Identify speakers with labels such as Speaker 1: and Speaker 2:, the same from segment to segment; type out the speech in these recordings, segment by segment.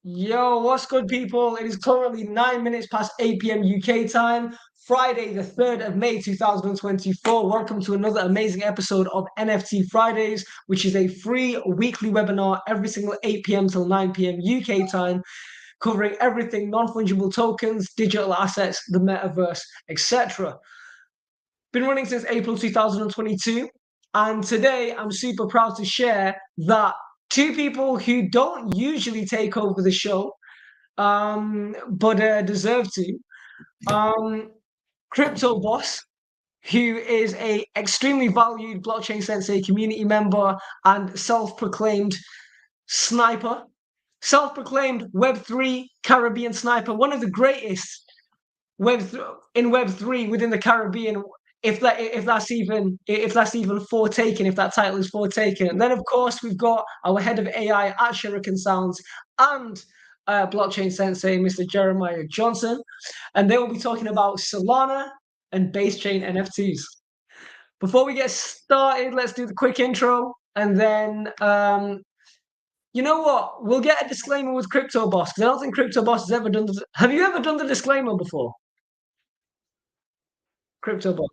Speaker 1: Yo, what's good, people? It is currently 9 minutes past 8 p.m. UK time, Friday, the 3rd of May, 2024. Welcome to another amazing episode of NFT Fridays, which is a free weekly webinar every single 8 p.m. till 9 p.m. UK time, covering everything non-fungible tokens, digital assets, the metaverse, etc. Been running since April 2022. And today I'm super proud to share that two people who don't usually take over the show, but deserve to. Um, Cryptoboss, who is a extremely valued blockchain sensei community member and self-proclaimed sniper, self-proclaimed Web3 Caribbean sniper, one of the greatest in Web3 within the Caribbean. If that's even foretaken, if that title is foretaken, and then of course we've got our head of AI at Shuriken Sounds and blockchain sensei, Mr. Jeremiah Johnson, and they will be talking about Solana and base chain NFTs. Before we get started, let's do the quick intro, and then you know what? We'll get a disclaimer with Cryptoboss because I don't think Cryptoboss has ever done. Have you ever done the disclaimer before? Cryptoboss.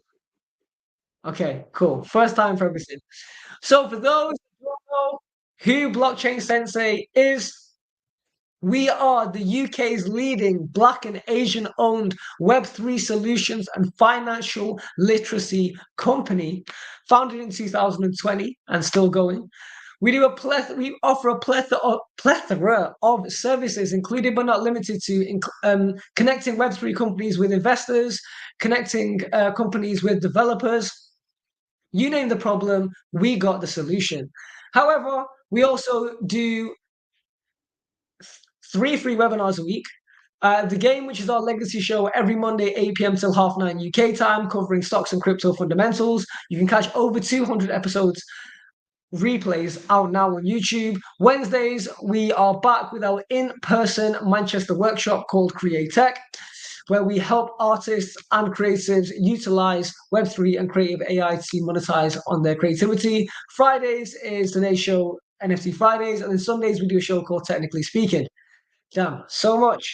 Speaker 1: Okay, cool. First time for everything. So for those who don't know who Blockchain Sensei is, we are the UK's leading Black and Asian owned Web3 solutions and financial literacy company, founded in 2020 and still going. We offer a plethora of services, including but not limited to connecting Web3 companies with investors, connecting companies with developers. You name the problem, we got the solution. However, we also do 3 free webinars a week. The Game, which is our legacy show, every Monday, 8 p.m. till 9:30 UK time, covering stocks and crypto fundamentals. You can catch over 200 episodes replays out now on YouTube. Wednesdays, we are back with our in-person Manchester workshop called Create Tech, where we help artists and creatives utilize Web3 and creative AI to monetize on their creativity. Fridays is today's show, NFT Fridays, and then Sundays we do a show called Technically Speaking. Damn, so much.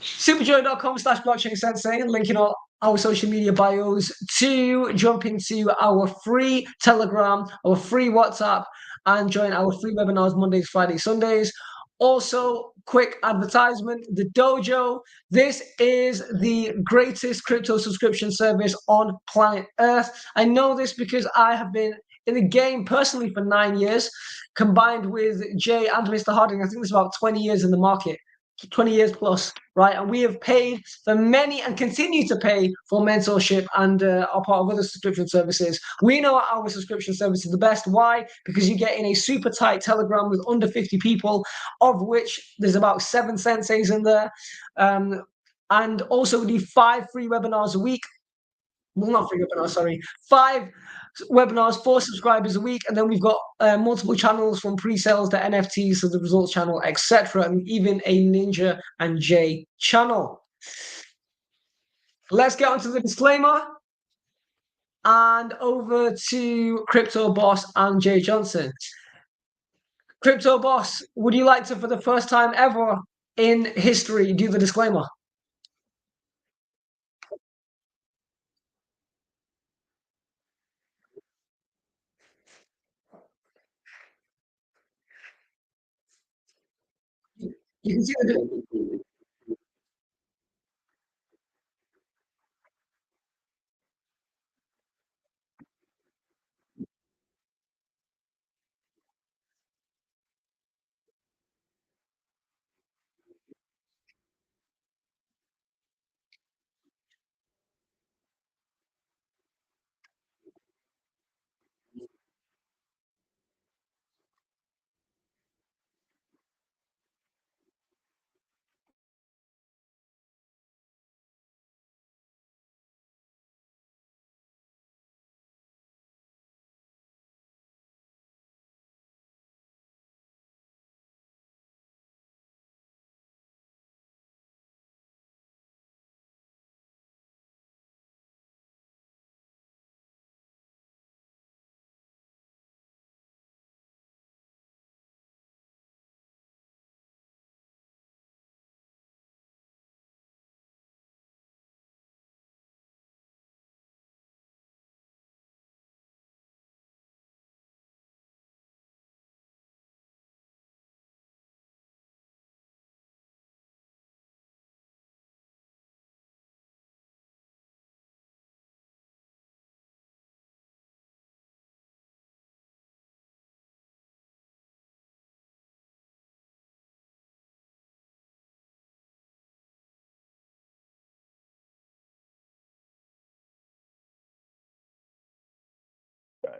Speaker 1: Superjoy.com/blockchain sensei, link in all our social media bios to jump into our free Telegram, our free WhatsApp, and join our free webinars Mondays, Fridays, Sundays. Also, quick advertisement, the Dojo. This is the greatest crypto subscription service on planet Earth. I know this because I have been in the game personally for 9 years, combined with Jay and Mr. Harding. I think there's about 20 years in the market. 20 years plus, right? And we have paid for many and continue to pay for mentorship and are part of other subscription services. We know our subscription service is the best. Why? Because you get in a super tight Telegram with under 50 people, of which there's about 7 senseis in there. And also we do 5 free webinars a week. Well, not free webinars, sorry. 5 webinars for subscribers a week, and then we've got multiple channels from pre-sales to NFTs to the results channel, etc., and even a Ninja and Jay channel. Let's get on to the disclaimer and over to Crypto Boss and Jay Johnson. Crypto Boss, would you like to, for the first time ever in history, do the disclaimer? You can see the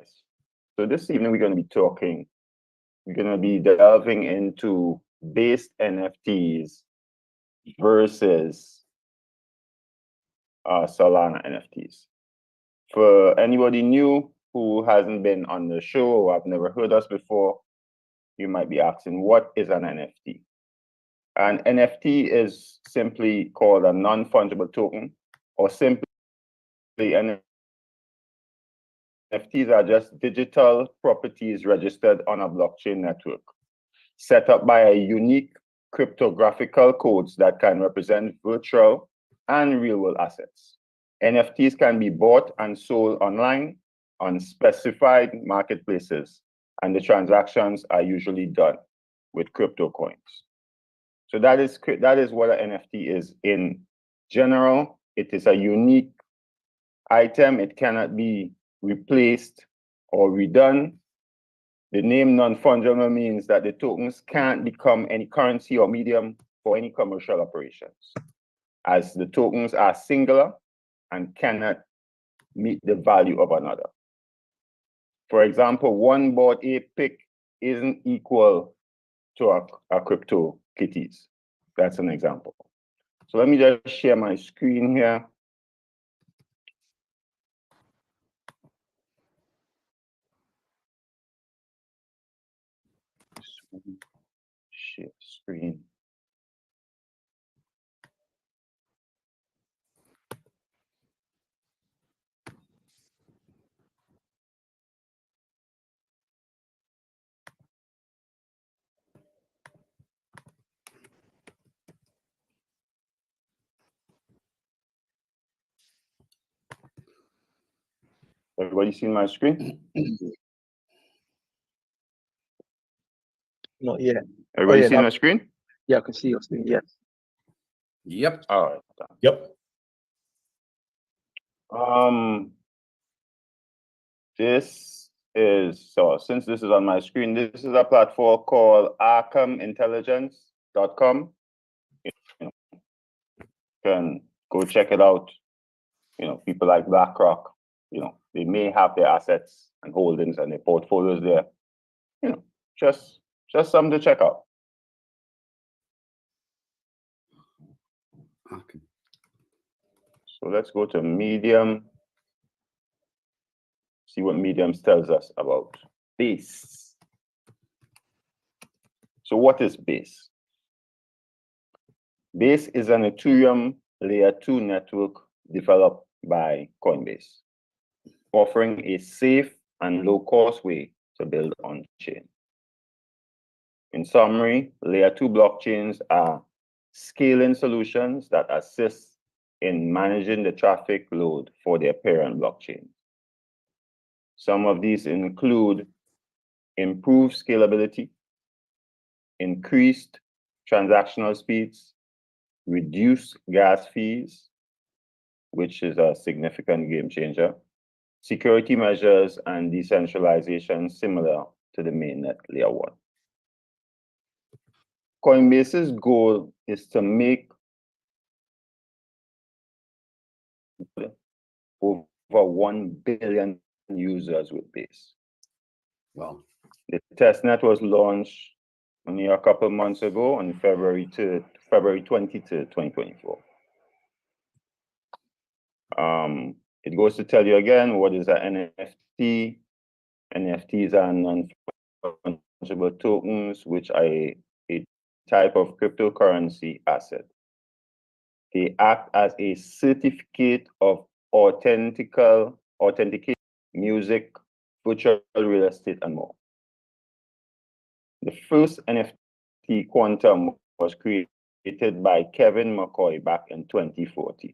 Speaker 2: guys. So this evening we're going to be delving into base NFTs versus Solana NFTs. For anybody new who hasn't been on the show or have never heard us before, you might be asking, what is an NFT? An NFT is simply called a non-fungible token, or simply NFTs are just digital properties registered on a blockchain network, set up by a unique cryptographical codes that can represent virtual and real-world assets. NFTs can be bought and sold online on specified marketplaces, and the transactions are usually done with crypto coins. So that is what an NFT is in general. It is a unique item. It cannot be replaced or redone. The name non-fungible means that the tokens can't become any currency or medium for any commercial operations, as the tokens are singular and cannot meet the value of another. For example, one Bored Ape pic isn't equal to a crypto kitties. That's an example. So let me just share my screen here. Share screen. Everybody seen my screen?
Speaker 3: Not yet.
Speaker 2: Everybody seen my screen?
Speaker 3: Yeah, I can see your screen. Yes.
Speaker 4: Yep.
Speaker 2: All right.
Speaker 4: Yep.
Speaker 2: This is, so since this is on my screen, this is a platform called ArkhamIntelligence.com. You can go check it out. People like BlackRock, they may have their assets and holdings and their portfolios there. Just something to check out.
Speaker 4: Okay.
Speaker 2: So let's go to Medium. See what Medium tells us about Base. So what is Base? Base is an Ethereum Layer 2 network developed by Coinbase, offering a safe and low-cost way to build on-chain. In summary, Layer 2 blockchains are scaling solutions that assist in managing the traffic load for their parent blockchain. Some of these include improved scalability, increased transactional speeds, reduced gas fees, which is a significant game changer, security measures, and decentralization similar to the mainnet Layer 1. Coinbase's goal is to make over 1 billion users with Base.
Speaker 4: Wow.
Speaker 2: The testnet was launched only a couple months ago on February 20 to 2024. It goes to tell you again, what is an NFT? NFTs are non-fungible tokens, which are a type of cryptocurrency asset. They act as a certificate of authentication, music, virtual real estate, and more. The first NFT Quantum was created by Kevin McCoy back in 2014.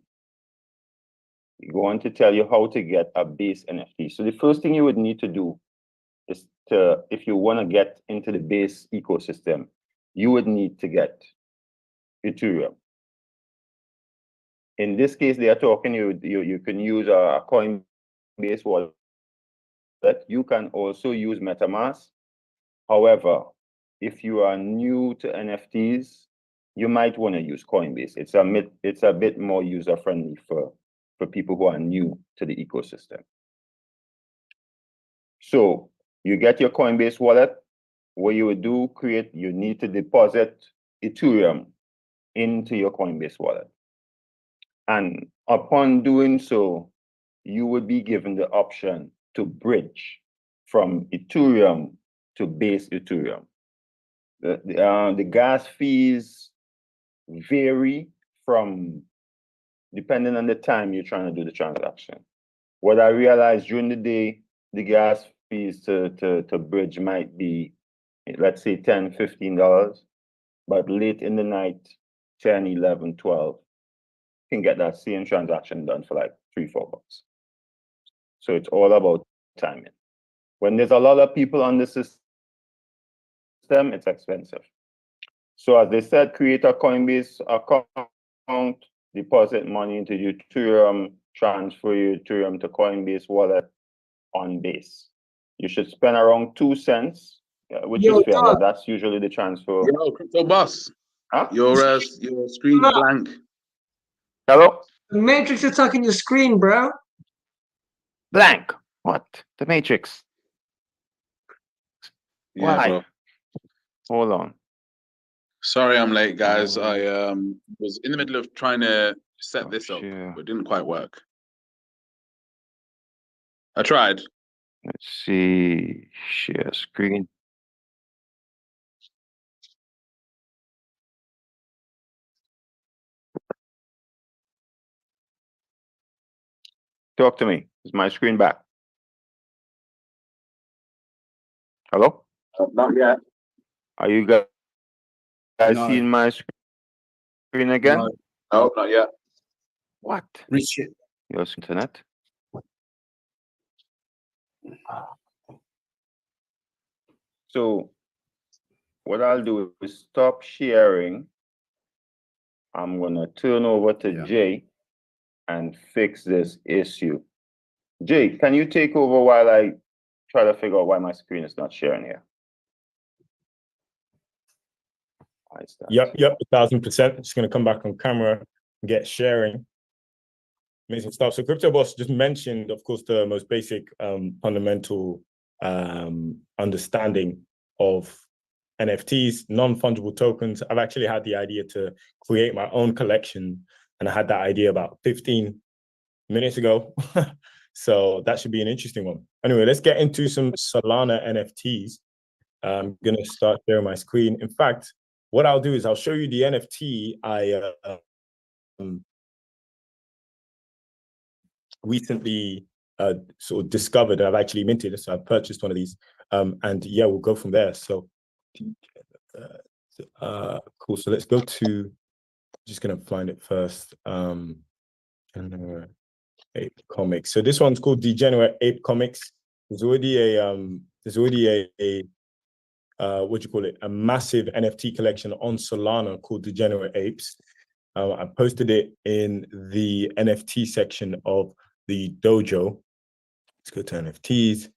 Speaker 2: We go on to tell you how to get a Base NFT. So the first thing you would need to do is if you want to get into the Base ecosystem, you would need to get Ethereum. In this case, they are talking you can use a Coinbase wallet. You can also use MetaMask. However, if you are new to NFTs, you might want to use Coinbase. It's a bit more user-friendly for people who are new to the ecosystem. So you get your Coinbase wallet. What you would do, you need to deposit Ethereum into your Coinbase wallet. And upon doing so, you would be given the option to bridge from Ethereum to base Ethereum. The gas fees vary depending on the time you're trying to do the transaction. What I realized during the day, the gas fees to bridge might be, let's say $10, $15, but late in the night, 10, 11, 12, you can get that same transaction done for like $3, $4. So it's all about timing. When there's a lot of people on the system, it's expensive. So as they said, create a Coinbase account, deposit money into Ethereum, transfer your Ethereum to Coinbase wallet on Base. You should spend around 2 cents, which is fair, but that's usually the transfer.
Speaker 3: Yo, Cryptoboss.
Speaker 2: Huh?
Speaker 3: Your screen's blank.
Speaker 2: Hello?
Speaker 1: The Matrix attacking your screen, bro.
Speaker 2: Blank. What? The Matrix.
Speaker 3: Yeah,
Speaker 2: Why?
Speaker 3: bro.
Speaker 2: Hold on.
Speaker 3: Sorry I'm late, guys. I was in the middle of trying to set this up,
Speaker 2: Share.
Speaker 3: but it didn't quite work. I tried.
Speaker 2: Let's see. Share screen. Talk to me. Is my screen back? Hello?
Speaker 3: Not yet.
Speaker 2: Are you guys
Speaker 4: No.
Speaker 2: seeing my screen again?
Speaker 4: No.
Speaker 3: No, not yet.
Speaker 2: What?
Speaker 4: Reach it.
Speaker 2: Your internet? So what I'll do is stop sharing. I'm gonna turn over to Jay and fix this issue. Jay, can you take over while I try to figure out why my screen is not sharing here? Why is that?
Speaker 5: Yep, 1,000%. Just gonna come back on camera and get sharing. Amazing stuff. So Cryptoboss just mentioned, of course, the most basic fundamental understanding of NFTs, non-fungible tokens. I've actually had the idea to create my own collection, and I had that idea about 15 minutes ago. So that should be an interesting one. Anyway, let's get into some Solana NFTs. I'm gonna start sharing my screen. In fact, what I'll do is I'll show you the NFT I recently sort of discovered that I've actually minted. So I've purchased one of these, and yeah, we'll go from there. So cool. So let's go to, just gonna find it first. Degenerate Ape Comics. So this one's called Degenerate Ape Comics. There's already a what do you call it? A massive NFT collection on Solana called Degenerate Apes. I posted it in the NFT section of the dojo. Let's go to NFTs.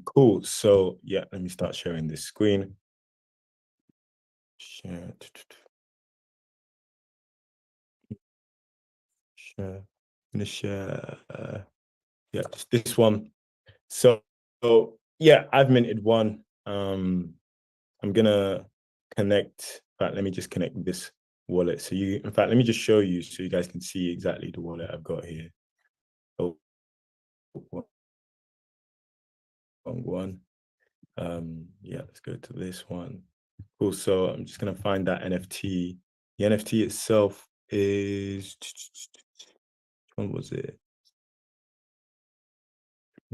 Speaker 5: Cool. So yeah, let me start sharing this screen. Share. Share. I'm gonna share. Yeah, just this one. So yeah, I've minted one. I'm gonna connect. In fact, let me just connect this wallet. So you, in fact, let me just show you so you guys can see exactly the wallet I've got here. Oh, wrong one. Yeah, let's go to this one. Cool. So I'm just gonna find that NFT. The NFT itself is, which one was it?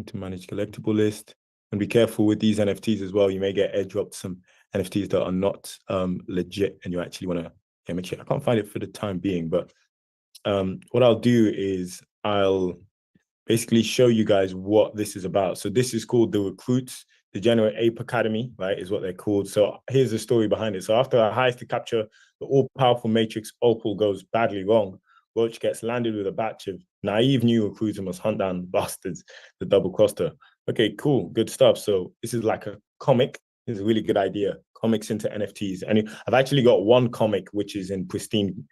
Speaker 5: To manage collectible list. And be careful with these NFTs as well. You may get airdropped some NFTs that are not legit, and you actually want to make sure. I can't find it for the time being, but what I'll do is I'll basically show you guys what this is about. So this is called the Recruits Degenerate Ape Academy, right, is what they're called. So here's the story behind it. So after a heist to capture the all-powerful Matrix Opal goes badly wrong, Roach gets landed with a batch of naive new recruits and must hunt down bastards that double-crossed her. Okay, cool, good stuff. So this is like a comic. This is a really good idea. Comics into NFTs. And I've actually got one comic which is in pristine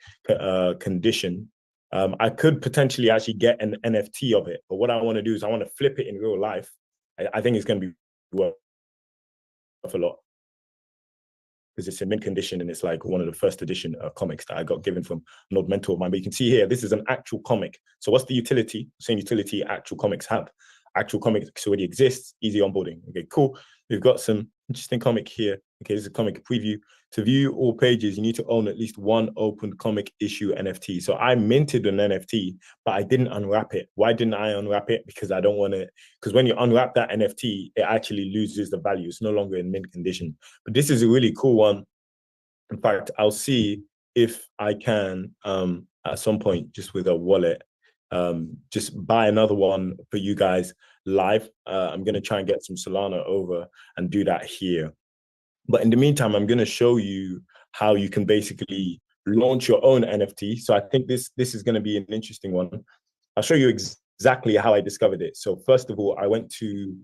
Speaker 5: condition. I could potentially actually get an NFT of it, but what I want to do is I want to flip it in real life I think it's going to be worth a lot because it's in mint condition and it's like one of the first edition comics that I got given from an old mentor of mine. But you can see here, this is an actual comic. So what's the utility? Same utility actual comics have. Actual comics already exists, easy onboarding. Okay, cool. We've got some interesting comic here. Okay, this is a comic preview. To view all pages, you need to own at least one open comic issue NFT. So I minted an NFT, but I didn't unwrap it. Why didn't I unwrap it? Because I don't want to, because when you unwrap that NFT, it actually loses the value. It's no longer in mint condition. But this is a really cool one. In fact, I'll see if I can, at some point, just with a wallet, just buy another one for you guys live. I'm going to try and get some Solana over and do that here. But in the meantime, I'm going to show you how you can basically launch your own NFT. So I think this is going to be an interesting one. I'll show you exactly how I discovered it. So first of all, I went to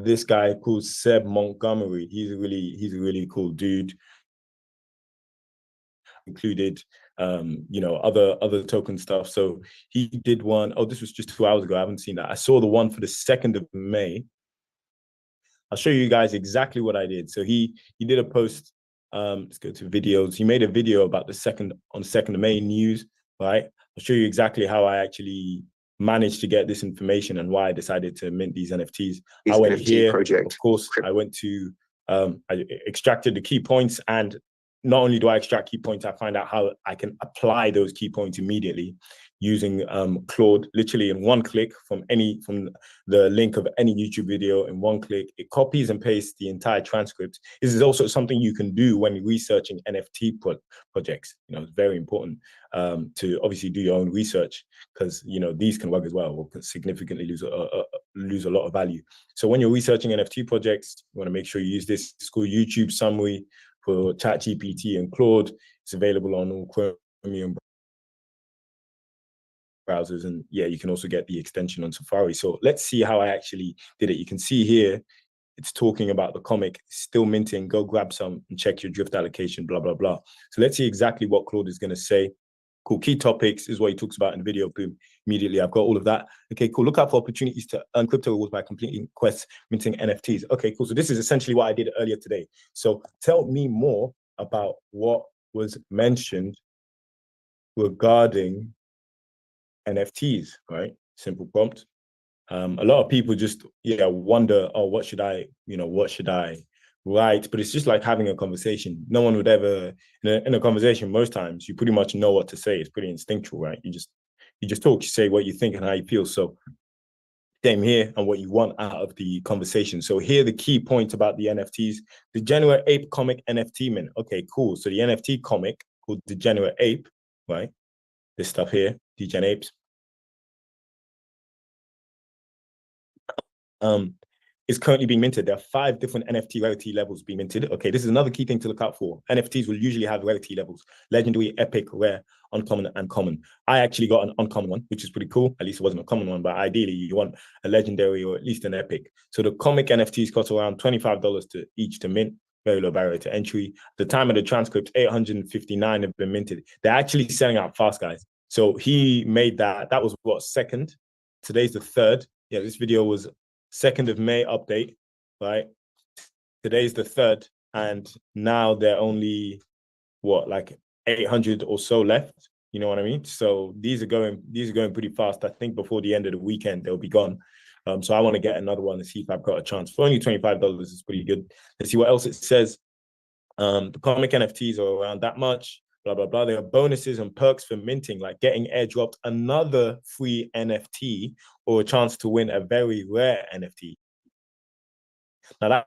Speaker 5: this guy called Seb Montgomery. He's a really cool dude. Included you know, other token stuff. So he did one. Oh, this was just 2 hours ago. I haven't seen that. I saw the one for the 2nd of May. I'll show you guys exactly what I did. So he did a post. Let's go to videos. He made a video about the 2nd of May news, right? I'll show you exactly how I actually managed to get this information and why I decided to mint these NFTs. I went
Speaker 6: NFT
Speaker 5: here,
Speaker 6: project.
Speaker 5: of course, I went to, I extracted the key points, and not only do I extract key points, I find out how I can apply those key points immediately using Claude, literally in one click from the link of any YouTube video. In one click, it copies and pastes the entire transcript. This is also something you can do when researching NFT projects. You know, it's very important to obviously do your own research, because you know these can work as well, or can significantly lose a lot of value. So when you're researching NFT projects, you want to make sure you use this. It's called YouTube Summary for ChatGPT and Claude. It's available on all Chromium browsers, and yeah, you can also get the extension on Safari. So let's see how I actually did it. You can see here, it's talking about the comic, still minting, go grab some and check your drift allocation, blah, blah, blah. So let's see exactly what Claude is going to say. Cool. Key topics is what he talks about in the video. Boom. Immediately, I've got all of that. Okay, cool. Look out for opportunities to earn crypto rewards by completing quests, minting NFTs. Okay, cool. So this is essentially what I did earlier today. So tell me more about what was mentioned regarding NFTs, right? Simple prompt. A lot of people just wonder, oh, what should I write? But it's just like having a conversation. No one would ever in a conversation. Most times, you pretty much know what to say. It's pretty instinctual, right? You just talk. You say what you think and how you feel. So same here, and what you want out of the conversation. So here, the key points about the NFTs: Degenerate Ape comic NFT mint. Okay, cool. So the NFT comic called Degenerate Ape, right? This stuff here, Degen Apes. Is currently being minted. There are 5 different NFT rarity levels being minted. Okay, this is another key thing to look out for. NFTs will usually have rarity levels: legendary, epic, rare, uncommon, and common. I actually got an uncommon one, which is pretty cool. At least it wasn't a common one, but ideally you want a legendary or at least an epic. So the comic NFTs cost around $25 to each to mint. Very low barrier to entry. At the time of the transcript, 859 have been minted. They're actually selling out fast, guys. So he made that. That was what, 2nd? Today's the 3rd. Yeah, this video was 2nd of May update, right? Today's the 3rd, and now they're only like 800 or so left. You know what I mean? So these are going pretty fast. I think before the end of the weekend they'll be gone. So I want to get another one and see if I've got a chance. For only $25 is pretty good. Let's see what else it says. The comic NFTs are around that much. Blah, blah, blah. There are bonuses and perks for minting, like getting airdropped another free NFT or a chance to win a very rare NFT. Now that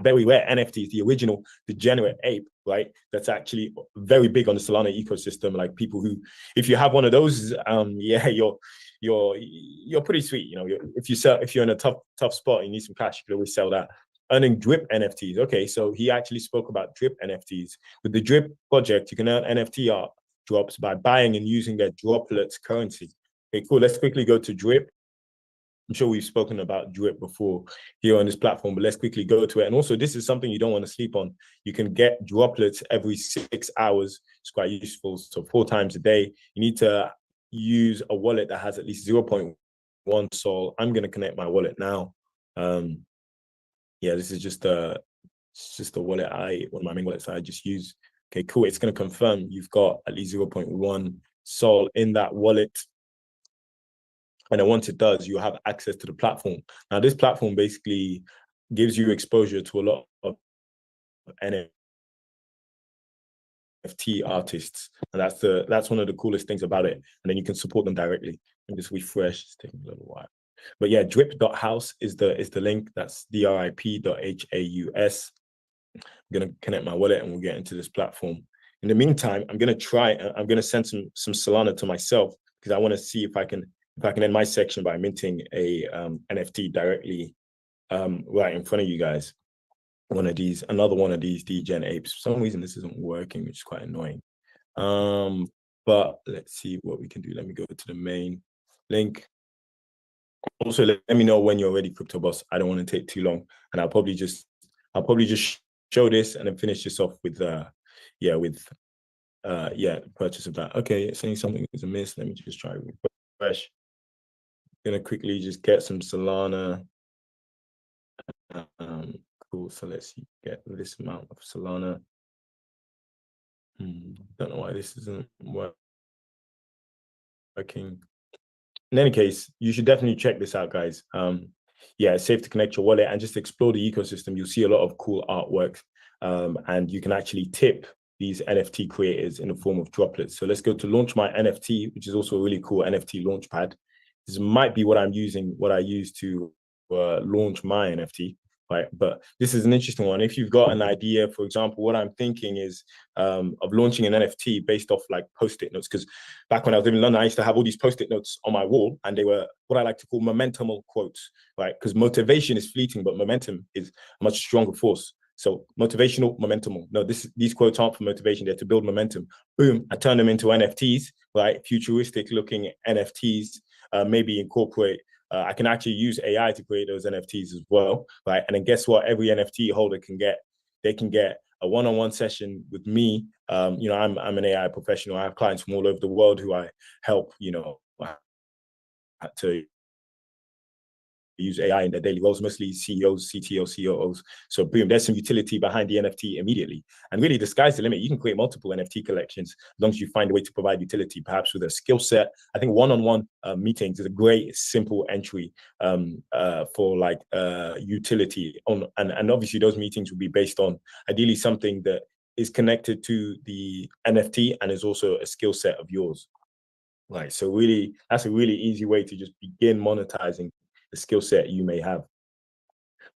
Speaker 5: very rare NFT is the original Degenerate Ape, right? That's actually very big on the Solana ecosystem. Like people who, if you have one of those, yeah, you're pretty sweet. You know, if you're in a tough spot, you need some cash, you can always sell that. Earning drip NFTs. Okay, so he actually spoke about drip NFTs. With the drip project, you can earn NFT art drops by buying and using their droplets currency. Okay, cool. Let's quickly go to drip. I'm sure we've spoken about drip before here on this platform, but let's quickly go to it. And also, this is something you don't want to sleep on. You can get droplets every 6 hours. It's quite useful. So 4 times a day. You need to use a wallet that has at least 0.1 Sol. I'm going to connect my wallet now. Yeah, this is just a wallet one of my main wallets I just use. Okay, cool. It's going to confirm you've got at least 0.1 Sol in that wallet. And then once it does, you have access to the platform. Now, this platform basically gives you exposure to a lot of NFT artists, and that's one of the coolest things about it. And then you can support them directly. And just refresh. It's taking a little while, but yeah, drip.house is the link. That's drip.haus. I'm gonna connect my wallet and we'll get into this platform. In the meantime, I'm gonna send some Solana to myself because I want to see if I can end my section by minting a NFT directly right in front of you guys. Another one of these degen apes. For some reason this isn't working, which is quite annoying. But let's see what we can do. Let me go to the main link. Also, let me know when you're ready, Cryptoboss. I don't want to take too long, and I'll probably just show this and then finish this off with purchase of that. Okay, it's saying something is amiss. Let me just try refresh. Gonna quickly just get some Solana. Cool. So let's get this amount of Solana. Don't know why this isn't working. In any case, you should definitely check this out, guys. Yeah, it's safe to connect your wallet and just explore the ecosystem. You'll see a lot of cool artwork, and you can actually tip these NFT creators in the form of droplets. So let's go to launch my NFT, which is also a really cool NFT launchpad. This might be what I use to launch my NFT. Right, but this is an interesting one. If you've got an idea, for example, what I'm thinking is of launching an NFT based off like Post-it notes. Because back when I was living in London, I used to have all these Post-it notes on my wall, and they were what I like to call momentumal quotes, right? Because motivation is fleeting, but momentum is a much stronger force. So motivational, momentumal. No, these quotes aren't for motivation; they're to build momentum. Boom! I turn them into NFTs, right? Futuristic-looking NFTs. Maybe incorporate. I can actually use AI to create those NFTs as well, right? And then guess what? Every NFT holder can get a one-on-one session with me. I'm an AI professional. I have clients from all over the world who I help, to use AI in their daily roles, mostly CEOs, CTOs, COOs. So boom, there's some utility behind the NFT immediately. And really the sky's the limit. You can create multiple NFT collections as long as you find a way to provide utility, perhaps with a skill set. I think one-on-one meetings is a great, simple entry for like utility. And obviously those meetings will be based on ideally something that is connected to the NFT and is also a skill set of yours. Right. So really, that's a really easy way to just begin monetizing the skill set you may have.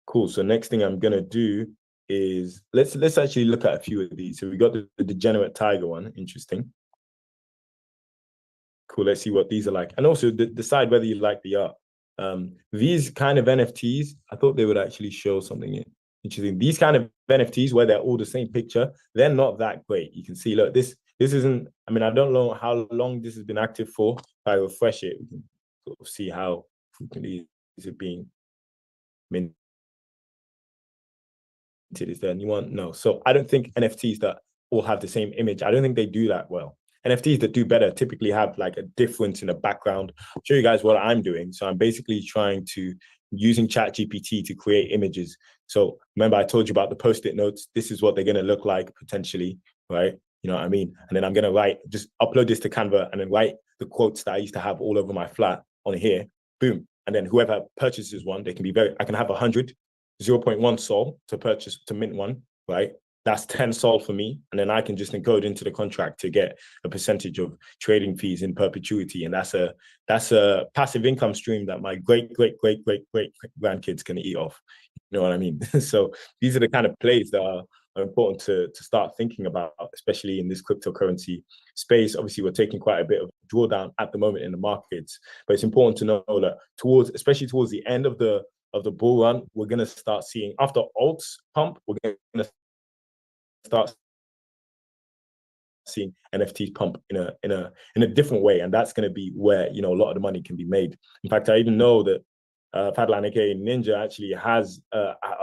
Speaker 5: Cool. So next thing I'm gonna do is let's actually look at a few of these. So we got the degenerate tiger one. Interesting. Cool. Let's see what these are like, and also decide whether you like the art. These kind of NFTs, I thought they would actually show something interesting. These kind of NFTs where they're all the same picture, they're not that great. You can see, look, this isn't. I mean, I don't know how long this has been active for. If I refresh it, we can sort of see how frequently is it being minted. Is there anyone? No. So I don't think NFTs that all have the same image, I don't think they do that well. NFTs that do better typically have like a difference in the background. I'll show you guys what I'm doing. So I'm basically using ChatGPT to create images. So remember I told you about the Post-it notes. This is what they're going to look like potentially, right? You know what I mean? And then I'm going to just upload this to Canva and then write the quotes that I used to have all over my flat on here. Boom. And then whoever purchases one, I can have 100, 0.1 Sol to mint one, right? That's 10 Sol for me. And then I can just encode into the contract to get a percentage of trading fees in perpetuity. And that's a passive income stream that my great grandkids can eat off. You know what I mean? So these are the kind of plays that are important to start thinking about, especially in this cryptocurrency space. Obviously, we're taking quite a bit of drawdown at the moment in the markets, but it's important to know that especially towards the end of the bull run, we're going to start seeing, after alts pump, we're going to start seeing NFTs pump in a different way, and that's going to be where a lot of the money can be made. In fact, I even know that Fadlan, aka Ninja, actually has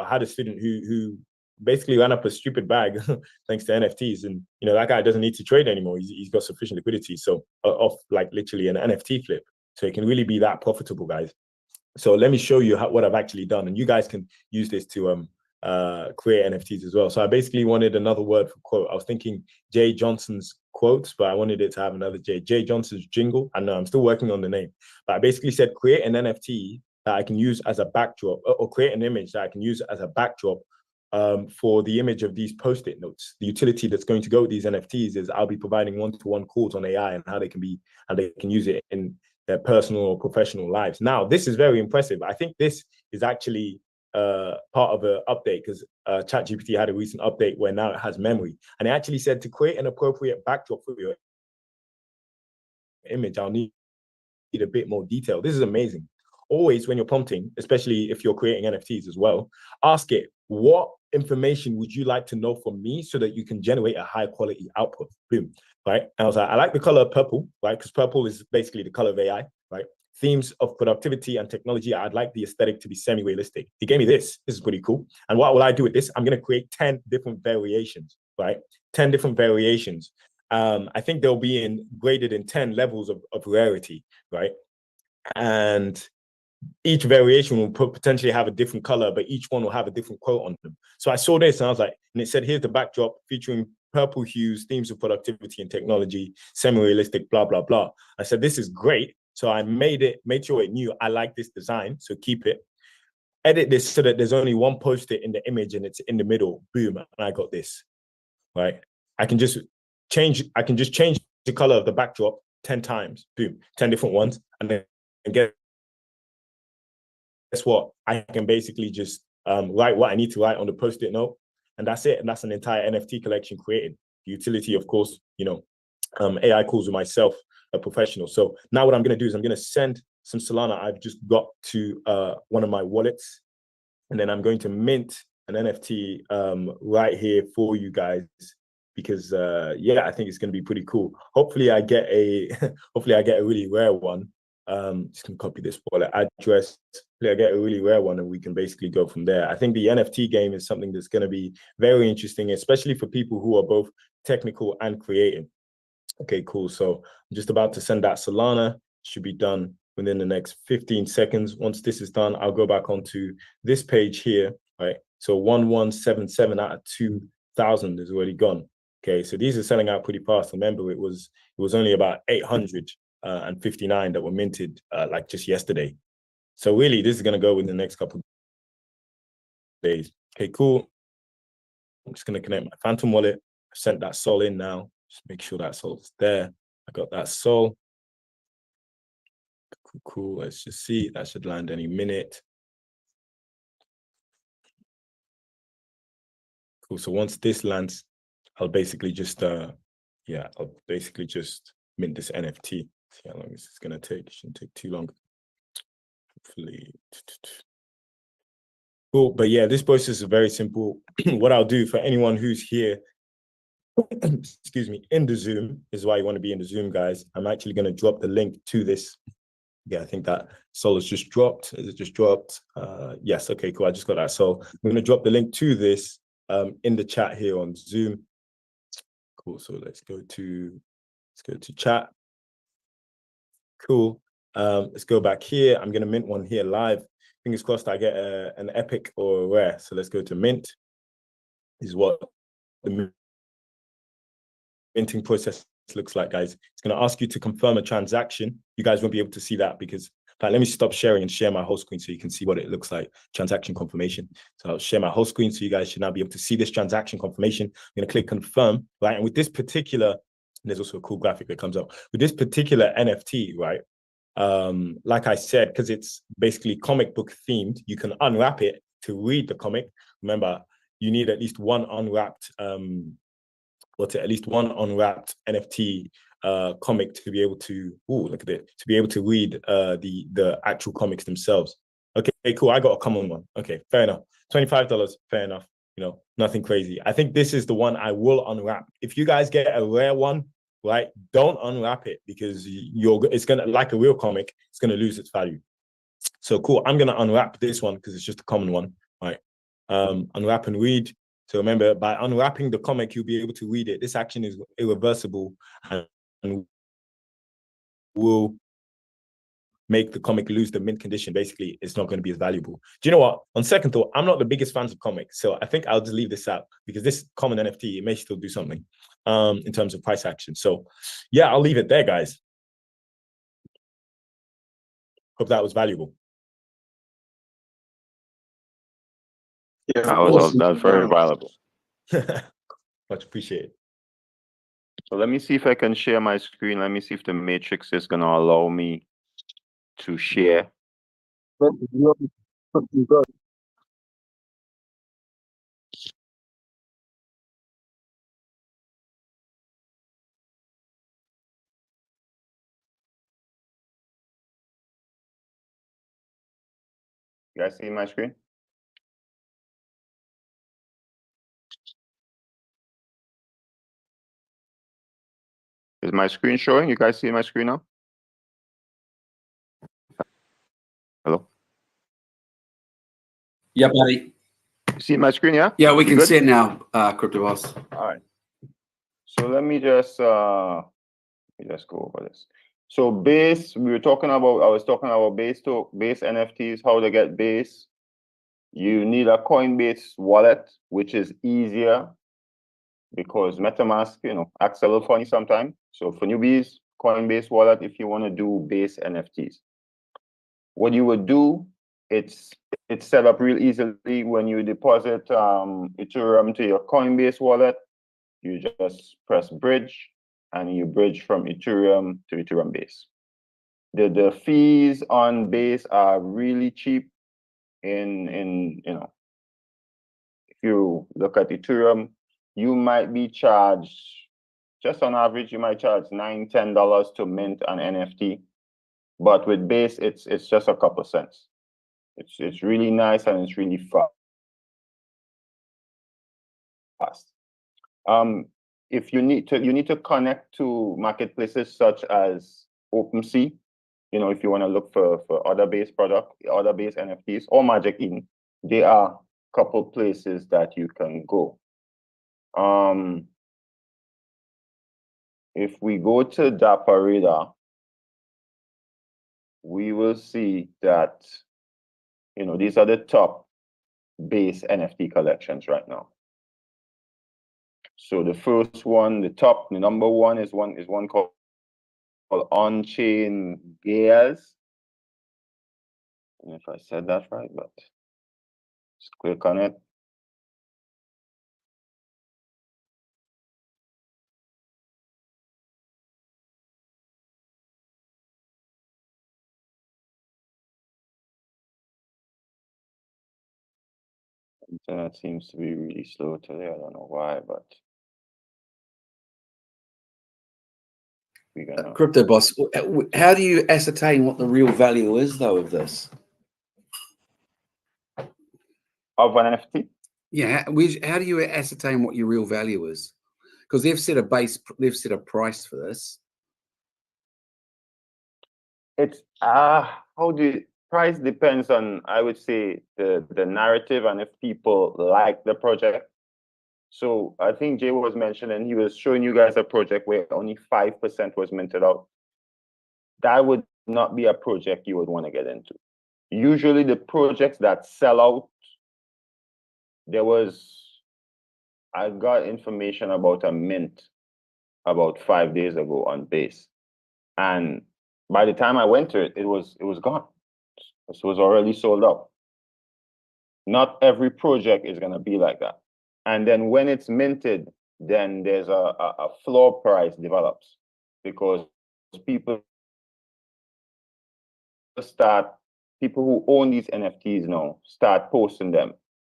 Speaker 5: had a student who basically ran up a stupid bag thanks to NFTs, and that guy doesn't need to trade anymore. He's got sufficient liquidity, so off like literally an NFT flip. So it can really be that profitable, guys. So let me show you what I've actually done, and you guys can use this to create NFTs as well. So I basically wanted another word for quote. I was thinking Jay Johnson's quotes, but I wanted it to have another Jay Johnson's jingle. I know I'm still working on the name, but I basically said create an NFT that I can use as a backdrop, or create an image that I can use as a backdrop for the image of these post-it notes. The utility that's going to go with these NFTs is I'll be providing one-to-one calls on AI and how they can use it in their personal or professional lives. Now, this is very impressive. I think this is actually part of an update, because ChatGPT had a recent update where now it has memory. And it actually said to create an appropriate backdrop for your image, I'll need a bit more detail. This is amazing. Always when you're prompting, especially if you're creating NFTs as well, ask it, what information would you like to know from me so that you can generate a high quality output? Boom. Right. And I was like, I like the color purple, right? Because purple is basically the color of AI, right? Themes of productivity and technology. I'd like the aesthetic to be semi-realistic. He gave me this. This is pretty cool. And what will I do with this? I'm going to create 10 different variations, right? 10 different variations. I think they'll be graded in 10 levels of rarity, right? And each variation will potentially have a different color, but each one will have a different quote on them. So I saw this and I was like, and it said, here's the backdrop featuring purple hues, themes of productivity and technology, semi-realistic, blah, blah, blah. I said, this is great. So I made sure it knew I like this design. So keep it. Edit this so that there's only one post-it in the image and it's in the middle. Boom. And I got this, right? I can just change the color of the backdrop 10 times. Boom. 10 different ones. And then guess what? I can basically just write what I need to write on the post-it note, and that's it. And that's an entire NFT collection created. The utility, of course, AI calls with myself, a professional. So now what I'm going to do is I'm going to send some Solana I've just got to one of my wallets, and then I'm going to mint an NFT right here for you guys, because yeah, I think it's going to be pretty cool. Hopefully I get a really rare one. Just gonna copy this wallet address. Hopefully I get a really rare one and we can basically go from there. I think the NFT game is something that's going to be very interesting, especially for people who are both technical and creative. Okay, cool. So I'm just about to send that Solana. Should be done within the next 15 seconds. Once this is done, I'll go back onto this page here, right? So 1177 out of 2,000 is already gone. Okay, so these are selling out pretty fast. Remember, it was only about 859 that were minted like just yesterday. So really, this is going to go within the next couple of days. Okay, cool. I'm just going to connect my Phantom wallet. I sent that Sol in now. Just make sure that Sol's there. I got that Sol. Cool. Let's just see. That should land any minute. Cool. So once this lands, I'll basically just mint this NFT. See how long this is going to take. It shouldn't take too long. Hopefully. Cool. But yeah, this process is very simple. What I'll do for anyone who's here, excuse me, in the Zoom, is why you want to be in the Zoom, guys. I'm actually going to drop the link to this. Yeah, I think that Sol has just dropped. Is it just dropped? Yes. Okay, cool. I just got that. So I'm going to drop the link to this in the chat here on Zoom. Cool. So let's go to chat. Cool. Let's go back here. I'm going to mint one here live. Fingers crossed I get an epic or a rare. So let's go to mint. This is what the minting process looks like, guys. It's going to ask you to confirm a transaction. You guys won't be able to see that because, let me stop sharing and share my whole screen so you can see what it looks like. Transaction confirmation. So I'll share my whole screen so you guys should now be able to see this transaction confirmation. I'm going to click confirm, right? And with this particular, there's also a cool graphic that comes up. With this particular NFT, right? Like I said, because it's basically comic book themed, you can unwrap it to read the comic. Remember, you need at least one unwrapped NFT comic to be able to, look at it, to be able to read the actual comics themselves. Okay, cool. I got a common one. Okay, fair enough. $25, fair enough. Nothing crazy. I think this is the one I will unwrap. If you guys get a rare one, right, don't unwrap it because it's gonna, like a real comic, it's gonna lose its value. So cool. I'm gonna unwrap this one because it's just a common one, right? Unwrap and read. So remember, by unwrapping the comic, you'll be able to read it. This action is irreversible and will make the comic lose the mint condition, basically it's not going to be as valuable. Do you know what? On second thought, I'm not the biggest fans of comics, so I think I'll just leave this out because this common NFT, it may still do something in terms of price action. So yeah, I'll leave it there, guys. Hope that was valuable.
Speaker 2: Yeah, that's very valuable.
Speaker 5: Much appreciated.
Speaker 2: So let me see if I can share my screen. Let me see if the matrix is going to allow me to share. You guys see my screen? Is my screen showing? You guys see my screen now? Hello?
Speaker 4: Yeah, buddy.
Speaker 2: You see my screen, yeah?
Speaker 4: Yeah, we
Speaker 2: You
Speaker 4: can
Speaker 2: good?
Speaker 4: see it now, Cryptoboss.
Speaker 2: All right. So let me just go over this. So base, I was talking about base NFTs, how to get base. You need a Coinbase wallet, which is easier because MetaMask, acts a little funny sometimes. So for newbies, Coinbase wallet if you want to do base NFTs. What you would do, it's set up real easily when you deposit Ethereum to your Coinbase wallet. You just press bridge and you bridge from Ethereum to Ethereum base. The fees on base are really cheap. If you look at Ethereum, you might be charged, just on average, you might charge $9, $10 to mint an NFT. But with base, it's just a couple cents. It's really nice and it's really fast. If you need to connect to marketplaces such as OpenSea, if you want to look for other base product, other base NFTs, or Magic Eden, there are a couple places that you can go. If we go to Dapper Radar, we will see that these are the top base NFT collections right now. So the first one, the number one is one called On-Chain Gears. I don't know if I said that right, but just click on it. Internet seems to be really slow today. I don't know why, but we're gonna.
Speaker 4: Cryptoboss, how do you ascertain what the real value is, though, of this?
Speaker 2: Of an NFT?
Speaker 4: Yeah, how do you ascertain what your real value is? Because they've set a price for this.
Speaker 2: It's price depends on, I would say, the narrative and if people like the project. So I think Jay was mentioning, he was showing you guys a project where only 5% was minted out. That would not be a project you would want to get into. Usually the projects that sell out, I got information about a mint about 5 days ago on base. And by the time I went to it, it was gone. It was already sold out. Not every project is going to be like that. And then when it's minted, then there's a floor price develops because people who own these NFTs now start posting them,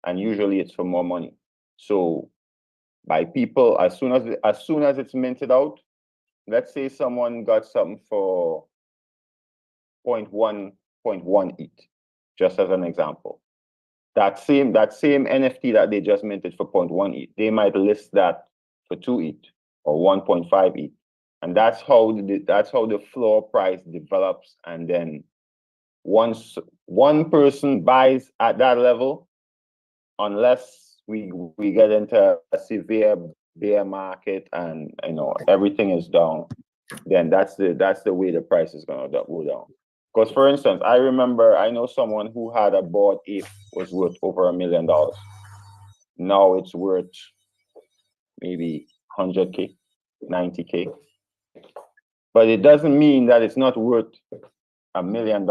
Speaker 2: and usually it's for more money. So by people, as soon as it's minted out, let's say someone got something for 0.1 ETH, just as an example. That same NFT that they just minted for 0.1 ETH, they might list that for 2 ETH or 1.5 ETH. And that's how the floor price develops. And then once one person buys at that level, unless we get into a severe bear market and everything is down, then that's the way the price is gonna go down. Because for instance, I know someone who had a bored ape was worth over $1 million. Now it's worth maybe 100K, 90K. But it doesn't mean that it's not worth $1 million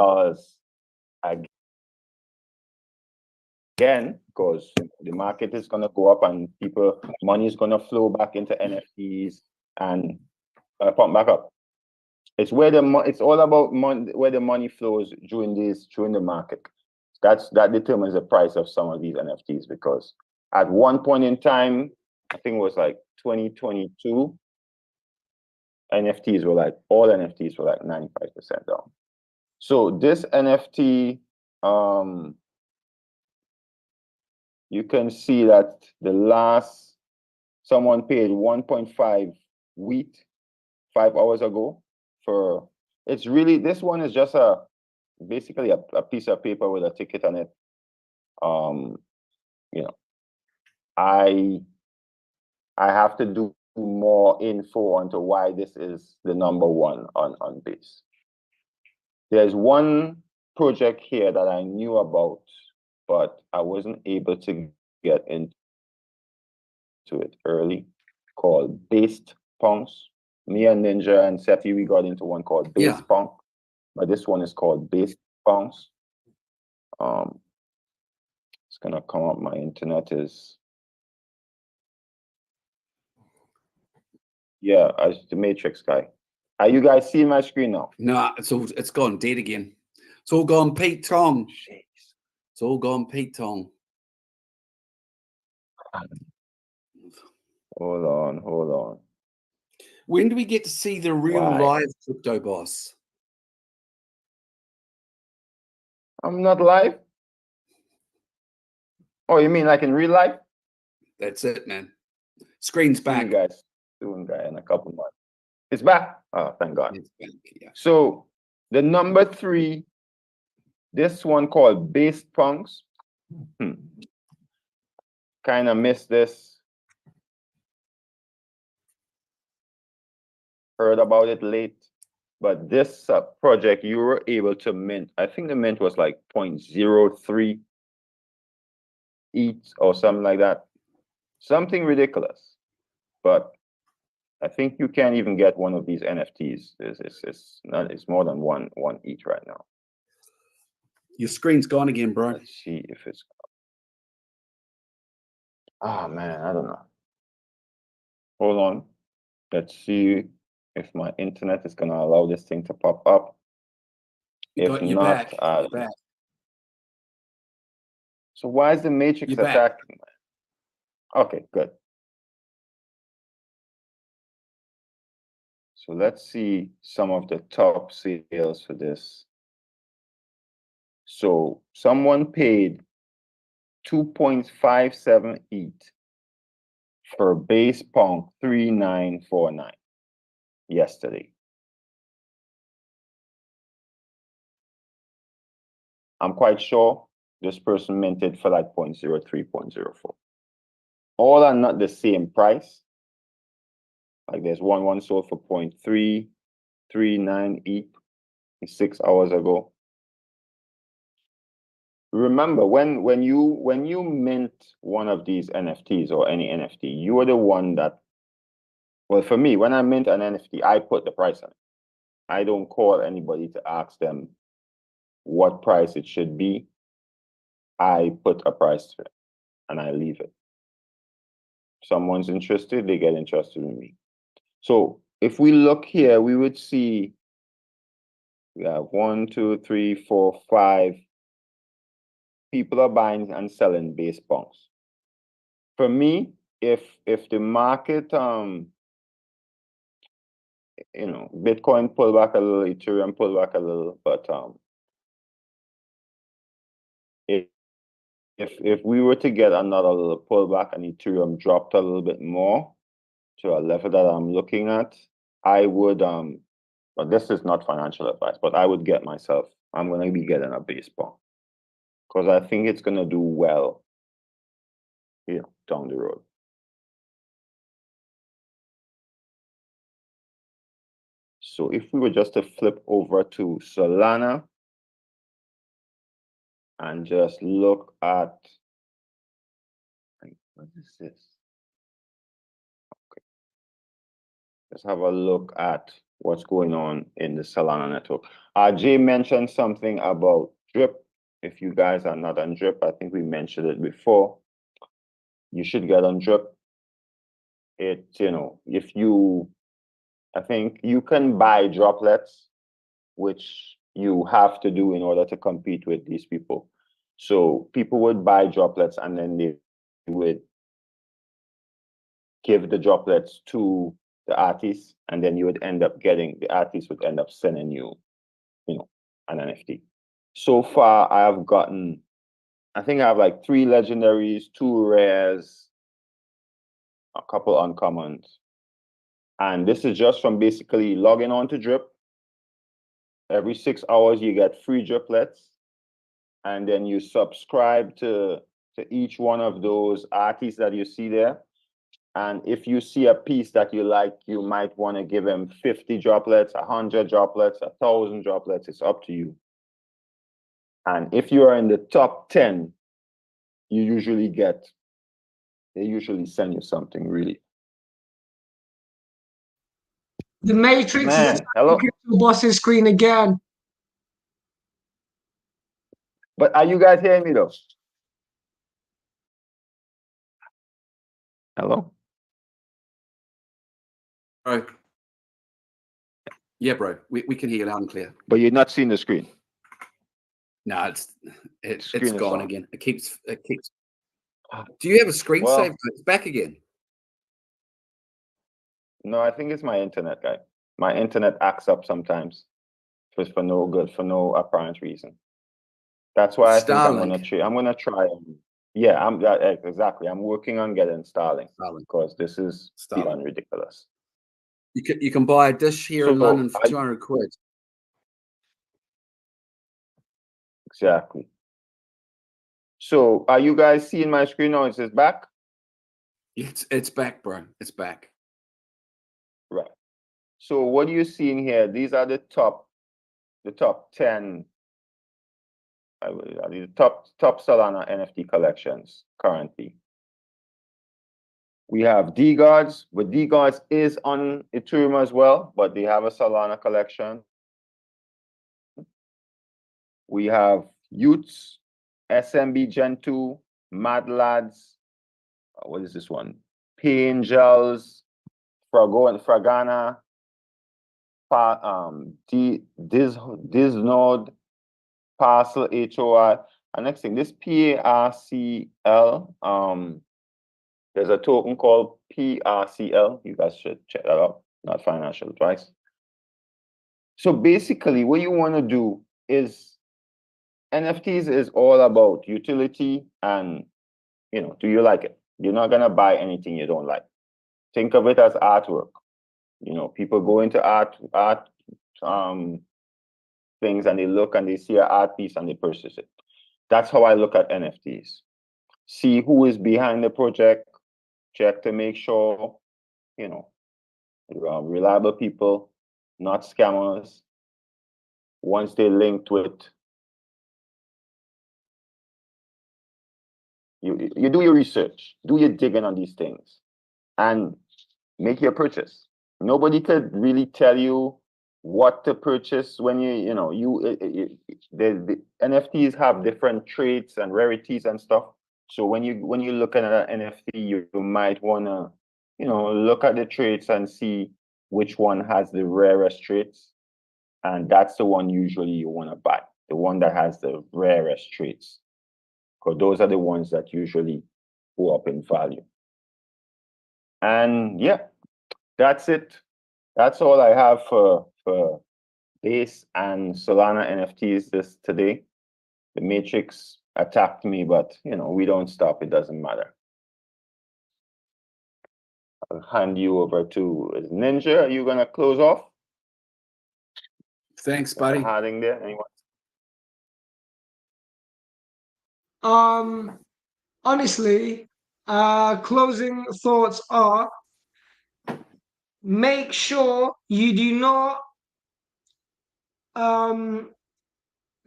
Speaker 2: again, because the market is going to go up and money is going to flow back into NFTs and pump back up. It's it's all about money, where the money flows during the market. That determines the price of some of these NFTs, because at one point in time, I think it was like 2022, all NFTs were like 95% down. So this NFT, you can see that someone paid 1.5 wheat 5 hours ago for, this one is just basically a piece of paper with a ticket on it. I have to do more info onto why this is the number one on Base. There's one project here that I knew about, but I wasn't able to get into it early, called Based Punks. Me and Ninja and Seti, we got into one called Based Punk, but this one is called Based Punks. It's gonna come up. My internet is, as the Matrix guy. Are you guys seeing my screen now?
Speaker 4: No, it's gone dead again. It's all gone Pete Tong.
Speaker 2: Jeez.
Speaker 4: It's all gone Pete Tong.
Speaker 2: Hold on.
Speaker 4: When do we get to see the real live Cryptoboss?
Speaker 2: I'm not live? Oh, you mean like in real life?
Speaker 4: That's it, man. Screen's back.
Speaker 2: See you guys soon, guy, in a couple months. It's back. Oh, thank God.
Speaker 4: It's back, yeah.
Speaker 2: So the number 3, this one called Based Punks. Kind of missed this. Heard about it late. But this project, you were able to mint. I think the mint was like 0.03 ETH or something like that. Something ridiculous. But I think you can't even get one of these NFTs. It's more than one ETH right now.
Speaker 4: Your screen's gone again, bro.
Speaker 2: Let's see if it's. Ah, man, I don't know. Hold on. Let's see if my internet is gonna allow this thing to pop up. If
Speaker 4: You're
Speaker 2: not,
Speaker 4: back. You're back.
Speaker 2: So why is the Matrix
Speaker 4: You're back.
Speaker 2: attacking? Okay, good. So let's see some of the top sales for this. So someone paid 2.57 ETH for Base Punk 3949 yesterday. I'm quite sure this person minted for like 0.03, 0.04. All are not the same price. Like there's one sold for 0.339 ETH 6 hours ago. Remember, when you mint one of these NFTs or any NFT, you are the one that, well, for me, when I mint an NFT, I put the price on it. I don't call anybody to ask them what price it should be. I put a price to it and I leave it. Someone's interested, they get interested in me. So if we look here, we would see we have 1, 2, 3, 4, 5 people are buying and selling Base Punks. For me, if the market, Bitcoin pull back a little, Ethereum pull back a little, but if we were to get another little pullback and Ethereum dropped a little bit more to a level that I'm looking at, I would but this is not financial advice, but I would get myself, I'm going to be getting a Base Punk because I think it's going to do well, down the road. So if we were just to flip over to Solana, and just look at, what is this? Okay. Let's have a look at what's going on in the Solana network. Jay mentioned something about drip. If you guys are not on drip, I think we mentioned it before. You should get on drip. It, if you, I think you can buy droplets, which you have to do in order to compete with these people. So people would buy droplets and then they would give the droplets to the artists, and then you would end up getting, the artist would end up sending you, an NFT. So far, I have gotten, I think I have like 3 legendaries, 2 rares, a couple uncommons. And this is just from basically logging on to Drip. Every 6 hours, you get free driplets. And then you subscribe to each one of those artists that you see there. And if you see a piece that you like, you might want to give him 50 droplets, 100 droplets, 1,000 droplets. It's up to you. And if you are in the top 10, they usually send you something really.
Speaker 1: The Matrix
Speaker 2: Man,
Speaker 1: is
Speaker 2: hello.
Speaker 1: Boss's screen again.
Speaker 2: But are you guys hearing me though? Hello?
Speaker 4: Bro. Yeah, bro. We can hear you loud and clear.
Speaker 2: But you're not seeing the screen.
Speaker 4: No, it's
Speaker 2: Screen is
Speaker 4: gone
Speaker 2: on.
Speaker 4: again. It keeps. Do you have a screensaver? It's back again.
Speaker 2: No, I think it's my internet, guy. My internet acts up sometimes, just for no good, for no apparent reason. That's why I think I'm gonna try. Yeah, exactly. I'm working on getting Starlink because this is beyond ridiculous.
Speaker 4: You can buy a dish here in London for 200 quid.
Speaker 2: Exactly. So, are you guys seeing my screen now? It says back.
Speaker 4: It's back, bro. It's back.
Speaker 2: Right. So, what are you seeing here? These are the top 10. The top Solana NFT collections currently. We have D-Gods, but D-Gods is on Ethereum as well, but they have a Solana collection. We have Utes, SMB Gen 2, Mad Lads, what is this one? P-Angels, Fragana, Disnode, Parcel HOI. And next thing, this PARCL, there's a token called PRCL. You guys should check that out, not financial advice. So basically, what you want to do is, NFTs is all about utility and, do you like it? You're not going to buy anything you don't like. Think of it as artwork. People go into art things and they look and they see an art piece and they purchase it. That's how I look at NFTs. See who is behind the project, check to make sure, reliable people, not scammers. Once they link to it, you do your research, do your digging on these things, and make your purchase. Nobody could really tell you what to purchase when the NFTs have different traits and rarities and stuff. So when you're looking at an NFT, you might want to, look at the traits and see which one has the rarest traits. And that's the one usually you want to buy, the one that has the rarest traits. Because those are the ones that usually go up in value. And yeah, that's it. That's all I have for Base and Solana NFTs today. The Matrix attacked me, but we don't stop. It doesn't matter. I'll hand you over to Ninja. Are you gonna close off?
Speaker 4: Thanks, buddy.
Speaker 2: Harding there. Anyone?
Speaker 1: Honestly, closing thoughts are: make sure you do not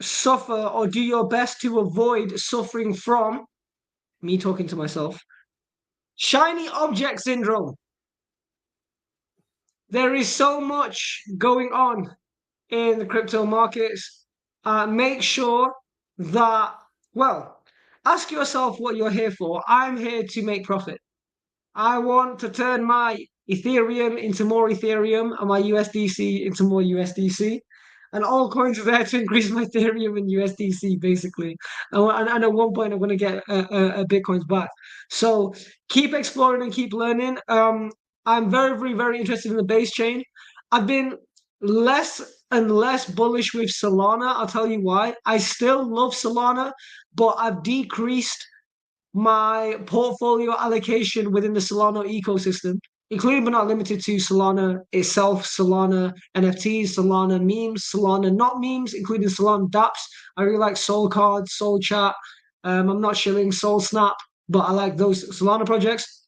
Speaker 1: suffer or do your best to avoid suffering from, me talking to myself, shiny object syndrome. There is so much going on in the crypto markets. Make sure that, well, ask yourself what you're here for. I'm here to make profit. I want to turn my Ethereum into more Ethereum and my USDC into more USDC. And all coins are there to increase my Ethereum and USDC, basically. And at one point, I'm going to get a Bitcoins back. So keep exploring and keep learning. I'm very, very, very interested in the base chain. I've been less and less bullish with Solana. I'll tell you why. I still love Solana, but I've decreased my portfolio allocation within the Solana ecosystem, including but not limited to Solana itself, Solana NFTs, Solana memes, Solana not memes, including Solana dApps. I really like Soul Cards, Soul Chat. I'm not shilling Soul Snap, but I like those Solana projects,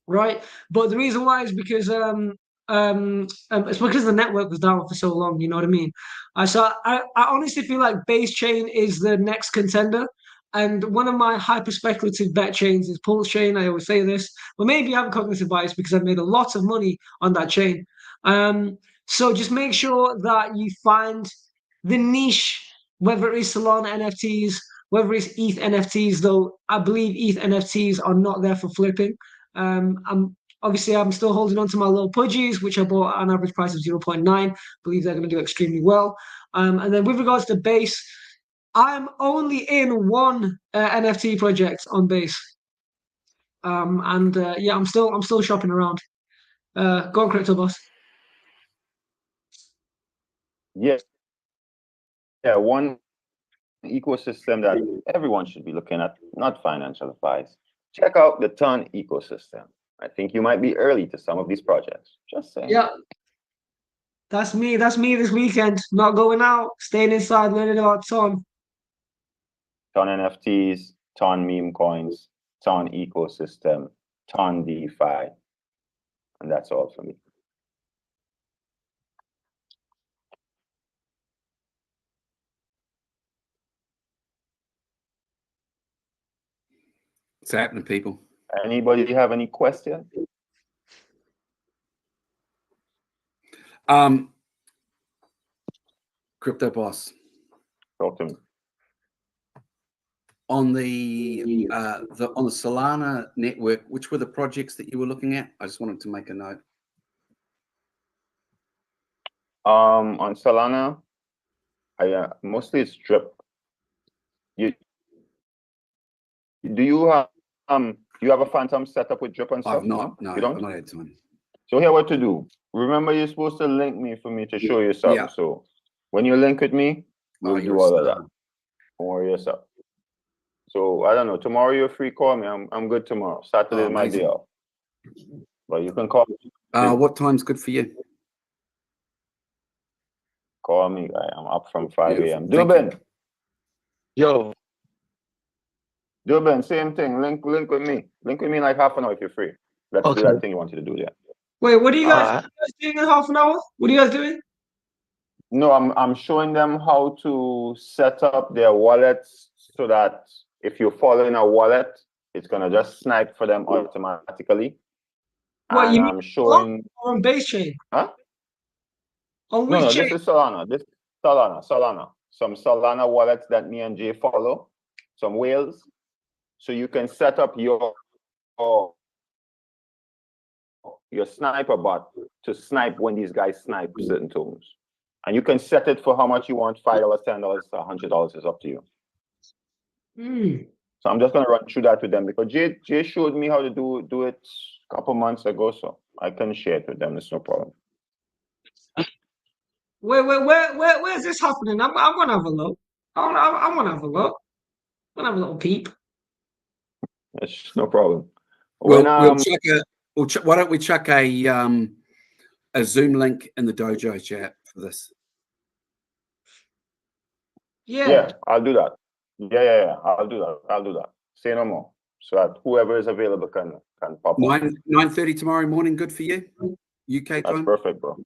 Speaker 1: right? But the reason why is because it's because the network was down for so long. You know what I mean? I honestly feel like base chain is the next contender. And one of my hyper speculative bet chains is Pulse Chain. I always say this, but maybe I'm cognitive bias because I've made a lot of money on that chain. So just make sure that you find the niche, whether it's Solana NFTs, whether it's ETH NFTs, though I believe ETH NFTs are not there for flipping. I'm still holding on to my little pudgies, which I bought at an average price of 0.9. Believe they're going to do extremely well. And then with regards to base, I'm only in one NFT project on base. Yeah, I'm still shopping around. Go on, Cryptoboss.
Speaker 2: Yeah, one ecosystem that everyone should be looking at, not financial advice. Check out the Ton ecosystem. I think you might be early to some of these projects. Just saying.
Speaker 1: Yeah. That's me. That's me this weekend. Not going out, staying inside, learning about Ton.
Speaker 2: Ton NFTs, Ton meme coins, Ton ecosystem, Ton DeFi. And that's all for me.
Speaker 4: What's happening, people?
Speaker 2: Anybody have any questions?
Speaker 4: Cryptoboss.
Speaker 2: Talk to me.
Speaker 4: On the Solana network, which were the projects that you were looking at? I just wanted to make a note.
Speaker 2: On Solana, mostly it's drip. Do you have a Phantom setup with drip and stuff?
Speaker 4: I've not. No,
Speaker 2: you don't?
Speaker 4: I've not had time.
Speaker 2: So here, what to do? Remember, you're supposed to link me for me to show you something.
Speaker 4: Yeah.
Speaker 2: So when you link with me, we'll do all of that. Don't worry yourself. So I don't know. Tomorrow you're free. Call me. I'm good tomorrow. Saturday is my day off. But you can call me.
Speaker 4: What time's good for you?
Speaker 2: Call me, guy. I'm up from 5 a.m.
Speaker 4: Thank
Speaker 2: Yo. Dubin, same thing. Link with me. Link with me in like half an hour if you're free. Let's do that thing you wanted to do there.
Speaker 1: Wait, what are you guys doing in half an hour? What are you guys doing?
Speaker 2: No, I'm showing them how to set up their wallets so that if you follow in a wallet, it's gonna just snipe for them automatically.
Speaker 1: What,
Speaker 2: and
Speaker 1: you
Speaker 2: I'm showing
Speaker 1: on base chain?
Speaker 2: Huh?
Speaker 1: On which
Speaker 2: No,
Speaker 1: chain?
Speaker 2: this is Solana. This is Solana. Some Solana wallets that me and Jay follow, some whales. So you can set up your sniper bot to snipe when these guys snipe certain tokens. And you can set it for how much you want, $5, $10, $100 is up to you. So I'm just gonna run through that with them because Jay showed me how to do it a couple months ago, so I can share it with them. It's no problem.
Speaker 1: Where's this happening? I'm gonna have a look. I wanna have a look. I'm gonna have a little peep.
Speaker 2: It's no problem.
Speaker 4: Why don't we chuck a Zoom link in the dojo chat for this?
Speaker 1: Yeah,
Speaker 2: I'll do that. Yeah. I'll do that. Say no more. So that whoever is available can pop on.
Speaker 4: 9:30 tomorrow morning. Good for you? UK time.
Speaker 2: That's perfect, bro.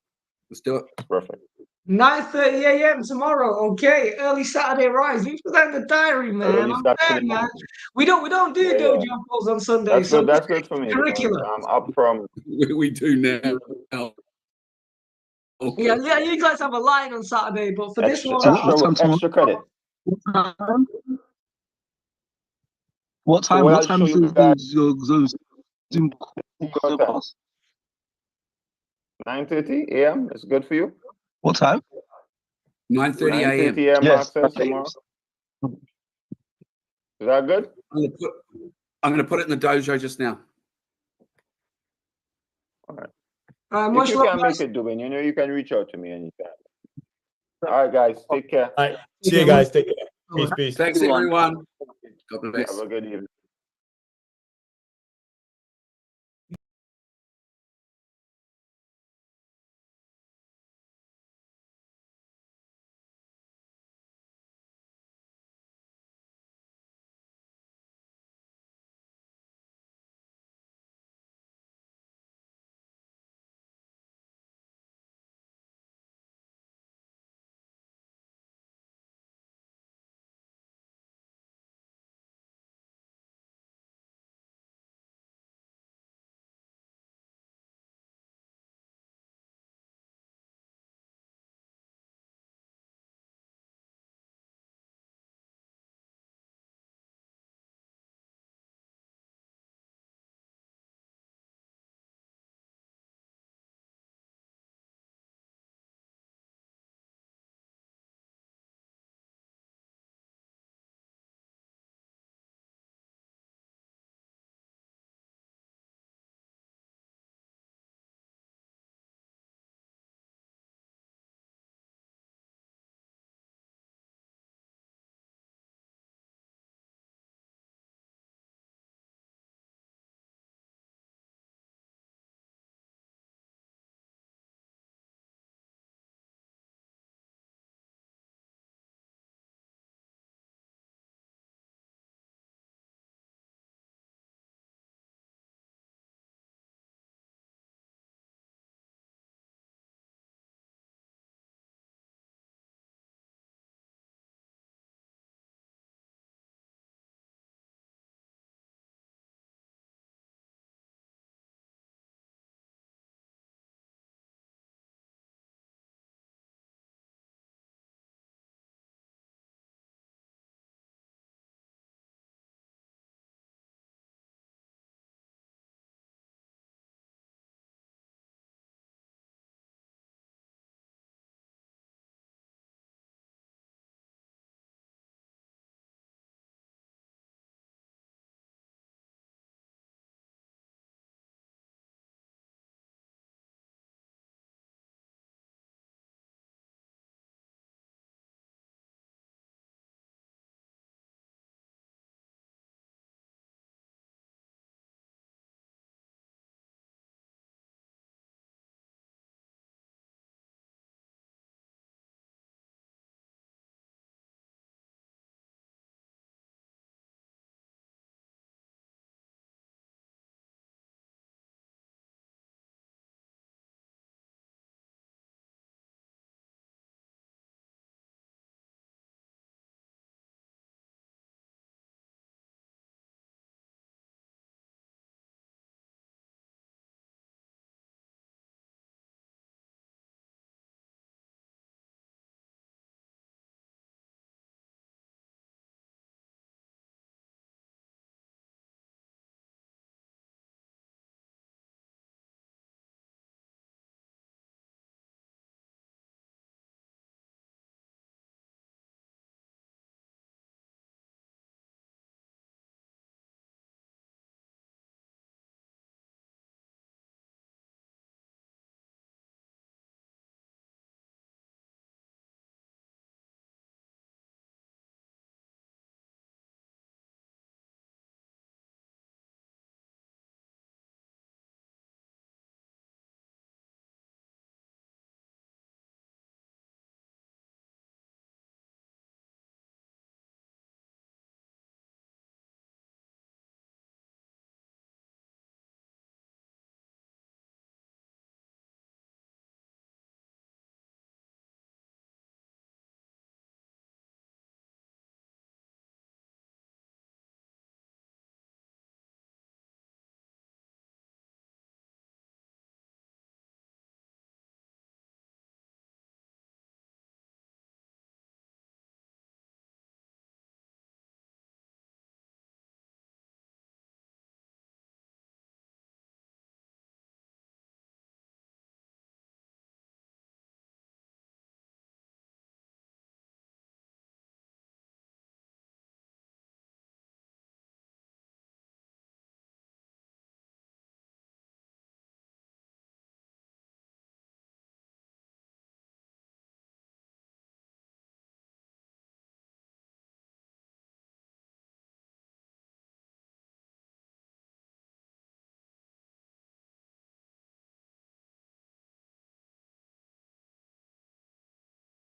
Speaker 4: Let's do it.
Speaker 2: That's perfect.
Speaker 1: 9:30 a.m. tomorrow. Okay, early Saturday rise. We put that in the diary, man.
Speaker 2: Early
Speaker 1: I'm there,
Speaker 2: Saturday.
Speaker 1: man. We don't do
Speaker 2: Yeah,
Speaker 1: dojo
Speaker 2: yeah.
Speaker 1: polls on Sundays.
Speaker 2: That's
Speaker 1: So
Speaker 2: good. That's good for me because
Speaker 1: curriculum.
Speaker 2: I'm up from.
Speaker 4: We do now.
Speaker 1: Yeah, yeah, you guys have a line on Saturday, but for this
Speaker 2: Extra,
Speaker 1: one,
Speaker 2: extra credit.
Speaker 6: What
Speaker 2: So
Speaker 6: time?
Speaker 2: what
Speaker 6: What
Speaker 2: I'll
Speaker 6: time
Speaker 2: show you
Speaker 6: is
Speaker 2: guys
Speaker 6: your Zoom
Speaker 2: your time. 9:30 a.m. is good for you.
Speaker 6: What time?
Speaker 4: 9:30 a.m.
Speaker 2: 9:30 a.m.
Speaker 6: Yes.
Speaker 2: access tomorrow. Is that good?
Speaker 4: I'm gonna put it in the dojo just now.
Speaker 2: All right.
Speaker 1: much
Speaker 2: If you
Speaker 1: love,
Speaker 2: can
Speaker 1: guys.
Speaker 2: make it, Dwayne, you know you can reach out to me anytime. All right, guys. Take care.
Speaker 5: All right. See you guys. Take care. Peace, peace.
Speaker 4: Thanks, everyone. God bless.
Speaker 2: Have a good evening.